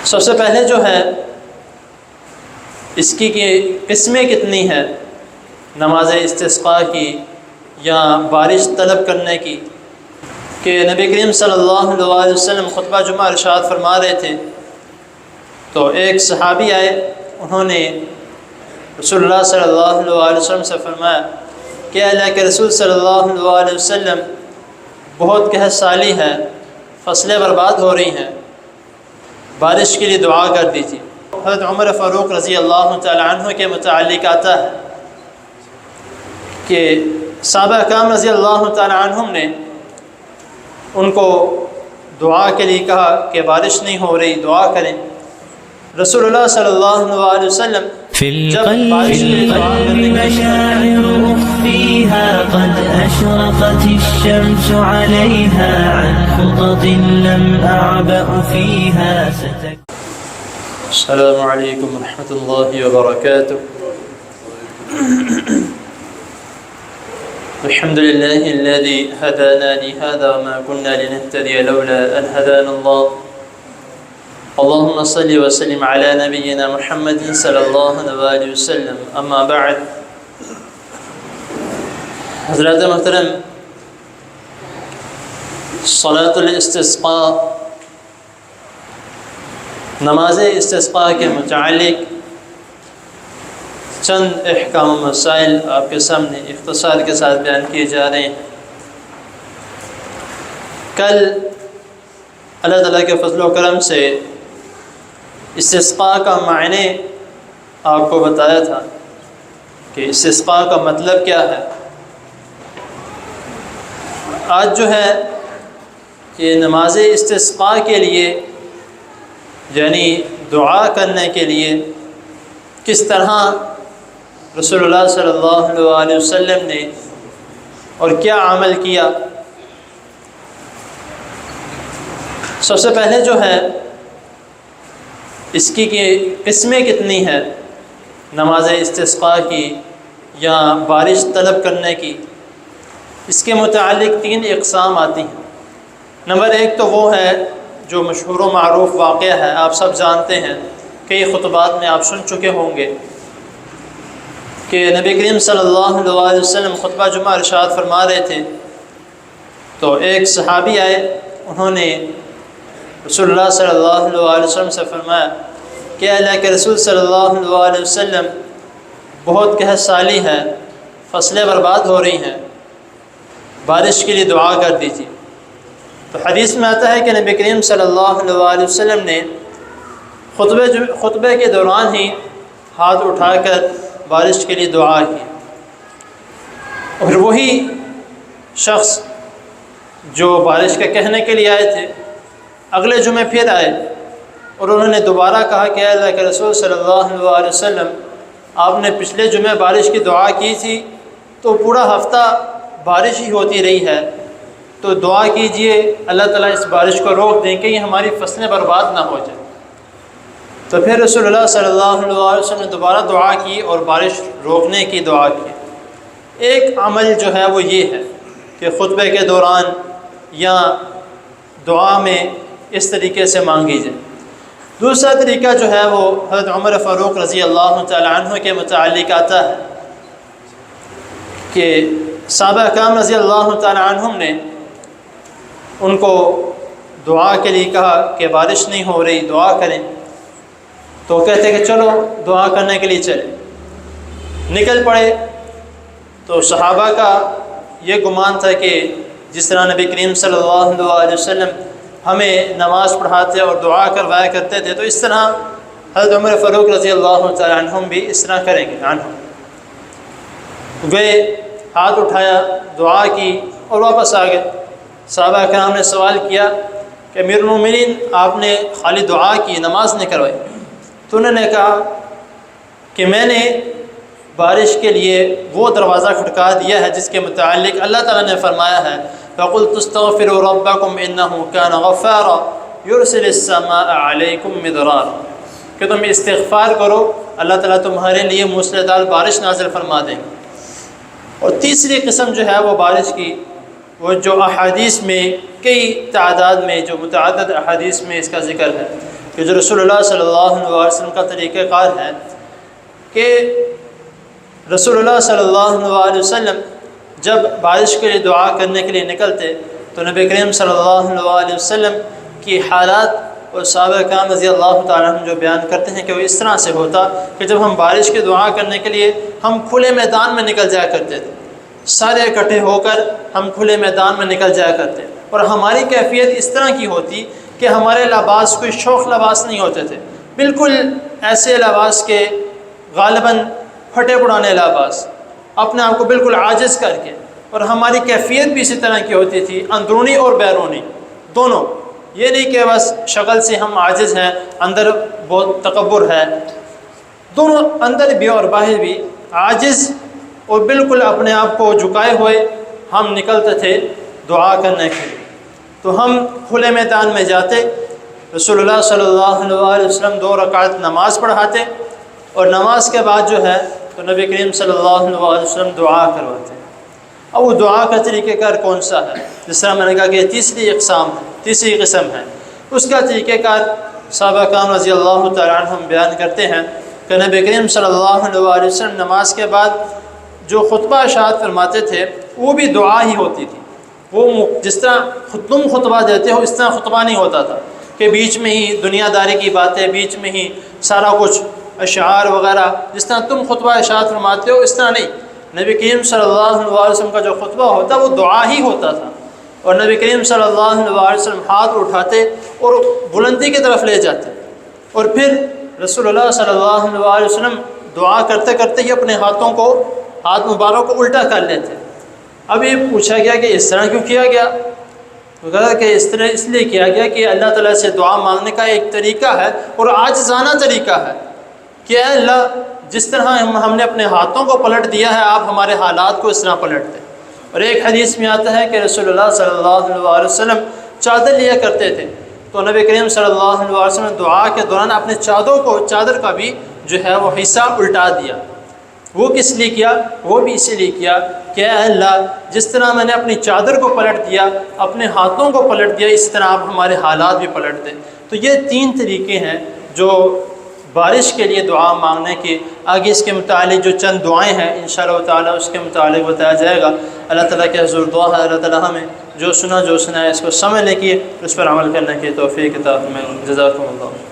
سب سے پہلے جو ہے اس کی قسمیں کتنی ہیں نماز استسقاء کی یا بارش طلب کرنے کی، کہ نبی کریم صلی اللہ علیہ وسلم خطبہ جمعہ ارشاد فرما رہے تھے تو ایک صحابی آئے، انہوں نے رسول اللہ صلی اللہ علیہ وسلم سے فرمایا کہ اللہ کے رسول صلی اللہ علیہ وسلم بہت قحط سالی ہے، فصلیں برباد ہو رہی ہیں، بارش کے لیے دعا کر دیجیے۔ حضرت عمر فاروق رضی اللہ تعالی عنہ کے متعلق آتا ہے کہ صحابہ اکرام رضی اللہ تعالی عنہم نے ان کو دعا کے لیے کہا کہ بارش نہیں ہو رہی، دعا کریں۔ رسول اللہ صلی اللہ علیہ وسلم جب بارش کے لیے دعا کرنے مشاعر أخفيها قد أشرقت الشمس عليها عن خطط لم أعبأ فيها السلام علیکم ورحمۃ اللہ وبرکاتہ۔ الحمد لله الذي هدانا لهذا وما كنا لنهتدي لولا أن هدانا الله، اللهم صل وسلم على نبينا محمد صلی اللہ علیہ وسلم، اما بعد۔ حضرات محترم، صلاۃ الاستسقاء، نماز استسقاء کے متعلق چند احکام و مسائل آپ کے سامنے اختصار کے ساتھ بیان کیے جا رہے ہیں۔ کل اللہ تعالیٰ کے فضل و کرم سے استسقاء کا معنی آپ کو بتایا تھا کہ استسقاء کا مطلب کیا ہے۔ آج جو ہے کہ نماز استسقاء کے لیے یعنی دعا کرنے کے لیے کس طرح رسول اللہ صلی اللہ علیہ وسلم نے اور کیا عمل کیا۔ سب سے پہلے جو ہے اس کی قسمیں کتنی ہیں نماز استسقاء کی یا بارش طلب کرنے کی، اس کے متعلق 3 اقسام آتی ہیں۔ نمبر 1 تو وہ ہے جو مشہور و معروف واقعہ ہے، آپ سب جانتے ہیں، کئی خطبات میں آپ سن چکے ہوں گے کہ نبی کریم صلی اللہ علیہ وسلم خطبہ جمعہ ارشاد فرما رہے تھے تو ایک صحابی آئے، انہوں نے رسول اللہ صلی اللہ علیہ وسلم سے فرمایا کہ اللہ کے رسول صلی اللہ علیہ وسلم بہت قحط سالی ہے، فصلیں برباد ہو رہی ہیں، بارش کے لیے دعا کر دیجیے۔ تو حدیث میں آتا ہے کہ نبی کریم صلی اللہ علیہ وسلم نے خطبے کے دوران ہی ہاتھ اٹھا کر بارش کے لیے دعا کی، اور وہی شخص جو بارش کا کہنے کے لیے آئے تھے اگلے جمعے پھر آئے اور انہوں نے دوبارہ کہا کہ اللہ کے رسول صلی اللہ علیہ وسلم آپ نے پچھلے جمعے بارش کی دعا کی تھی تو پورا ہفتہ بارش ہی ہوتی رہی ہے، تو دعا کیجئے اللہ تعالیٰ اس بارش کو روک دیں کہ یہ ہماری فصلیں برباد نہ ہو جائیں۔ تو پھر رسول اللہ صلی اللہ علیہ وسلم نے دوبارہ دعا کی اور بارش روکنے کی دعا کی۔ ایک عمل جو ہے وہ یہ ہے کہ خطبے کے دوران یا دعا میں اس طریقے سے مانگی جائے۔ دوسرا طریقہ جو ہے وہ حضرت عمر فاروق رضی اللہ تعالی عنہ کے متعلق آتا ہے کہ صحابہ اکرام رضی اللہ تعالی عنہم نے ان کو دعا کے لیے کہا کہ بارش نہیں ہو رہی، دعا کریں۔ تو کہتے کہ چلو دعا کرنے کے لیے چلے، نکل پڑے۔ تو صحابہ کا یہ گمان تھا کہ جس طرح نبی کریم صلی اللہ علیہ وسلم ہمیں نماز پڑھاتے اور دعا کروایا کرتے تھے، تو اس طرح حضرت عمر فاروق رضی اللہ تعالی عنہم بھی اس طرح کریں گے۔ وہ ہاتھ اٹھایا، دعا کی اور واپس آ گئے۔ صحابہ کرام نے سوال کیا کہ امیر المومنین آپ نے خالی دعا کی، نماز نہیں کروائی؟ تو انہوں نے کہا کہ میں نے بارش کے لیے وہ دروازہ کھٹکا دیا ہے جس کے متعلق اللہ تعالیٰ نے فرمایا ہے فَقُلْتُ اسْتَغْفِرُوا رَبَّكُمْ إِنَّهُ كَانَ غَفَّارًا يُرْسِلِ السَّمَاءَ عَلَيْكُمْ مِدْرَارًا، کہ تم استغفار کرو، اللہ تعالیٰ تمہارے لیے موسلادھار بارش نازل فرما دیں گے۔ اور تیسری قسم جو ہے وہ بارش کی، وہ جو احادیث میں کئی تعداد میں جو متعدد احادیث میں اس کا ذکر ہے، کہ جو رسول اللہ صلی اللہ علیہ وسلم کا طریقہ کار ہے کہ رسول اللہ صلی اللہ علیہ وسلم جب بارش کے لیے دعا کرنے کے لیے نکلتے تو نبی کریم صلی اللہ علیہ وسلم کی حالات اور صحابہ کرام رضی اللہ تعالیٰ عنہ جو بیان کرتے ہیں کہ وہ اس طرح سے ہوتا کہ جب ہم بارش کی دعا کرنے کے لیے ہم کھلے میدان میں نکل جایا کرتے تھے، سارے اکٹھے ہو کر ہم کھلے میدان میں نکل جایا کرتے، اور ہماری کیفیت اس طرح کی ہوتی کہ ہمارے لباس کوئی شوخ لباس نہیں ہوتے تھے، بالکل ایسے لباس کے غالباً پھٹے پڑانے لباس، اپنے آپ کو بالکل عاجز کر کے، اور ہماری کیفیت بھی اسی طرح کی ہوتی تھی، اندرونی اور بیرونی دونوں، یہ نہیں کہ بس شکل سے ہم عاجز ہیں، اندر بہت تکبر ہے، دونوں اندر بھی اور باہر بھی عاجز اور بالکل اپنے آپ کو جھکائے ہوئے ہم نکلتے تھے دعا کرنے کے لیے۔ تو ہم کھلے میدان میں جاتے، رسول اللہ صلی اللہ علیہ وسلم 2 رکعت نماز پڑھاتے، اور نماز کے بعد جو ہے تو نبی کریم صلی اللہ علیہ وسلم دعا کرواتے۔ اب وہ دعا کا طریقہ کار کون سا ہے؟ جس طرح میں نے کہا کہ تیسری قسم ہے، اس کا طریقہ کار صحابہ کرام رضی اللہ تعالیٰ عنہم بیان کرتے ہیں کہ نبی کریم صلی اللہ علیہ وسلم نماز کے بعد جو خطبہ ارشاد فرماتے تھے وہ بھی دعا ہی ہوتی تھی۔ وہ جس طرح تم خطبہ دیتے ہو اس طرح خطبہ نہیں ہوتا تھا کہ بیچ میں ہی دنیا داری کی باتیں، بیچ میں ہی سارا کچھ اشعار وغیرہ، جس طرح تم خطبہ ارشاد فرماتے ہو اس طرح نہیں۔ نبی کریم صلی اللہ علیہ وسلم کا جو خطبہ ہوتا وہ دعا ہی ہوتا تھا، اور نبی کریم صلی اللہ علیہ وسلم ہاتھ اٹھاتے اور بلندی کی طرف لے جاتے، اور پھر رسول اللہ صلی اللہ علیہ وسلم دعا کرتے کرتے ہی اپنے ہاتھ مبارک کو الٹا کر لیتے۔ اب یہ پوچھا گیا کہ اس طرح کیوں کیا گیا؟ تو کہا کہ اس طرح اس لیے کیا گیا کہ اللہ تعالیٰ سے دعا مانگنے کا ایک طریقہ ہے اور عاجزانہ طریقہ ہے کہ اے اللہ جس طرح ہم نے اپنے ہاتھوں کو پلٹ دیا ہے آپ ہمارے حالات کو اس طرح پلٹ دیں۔ اور ایک حدیث میں آتا ہے کہ رسول اللہ صلی اللہ علیہ وسلم چادر لیا کرتے تھے، تو نبی کریم صلی اللہ علیہ وسلم نے دعا کے دوران اپنے چادر کا بھی جو ہے وہ حصہ الٹا دیا۔ وہ کس لیے کیا؟ وہ بھی اسی لیے کیا کہ اے اللہ جس طرح میں نے اپنی چادر کو پلٹ دیا، اپنے ہاتھوں کو پلٹ دیا، اسی طرح آپ ہمارے حالات بھی پلٹ دیں۔ تو یہ 3 طریقے ہیں جو بارش کے لیے دعا مانگنے کے۔ آگے اس کے متعلق جو چند دعائیں ہیں انشاءاللہ تعالیٰ اس کے متعلق بتایا جائے گا۔ اللہ تعالیٰ کے حضور دعا ہے اللہ تعالیٰ ہمیں جو سنا ہے اس کو سمجھنے کی، اس پر عمل کرنے کی توفیق عطا فرمائے۔ جزاکم اللہ۔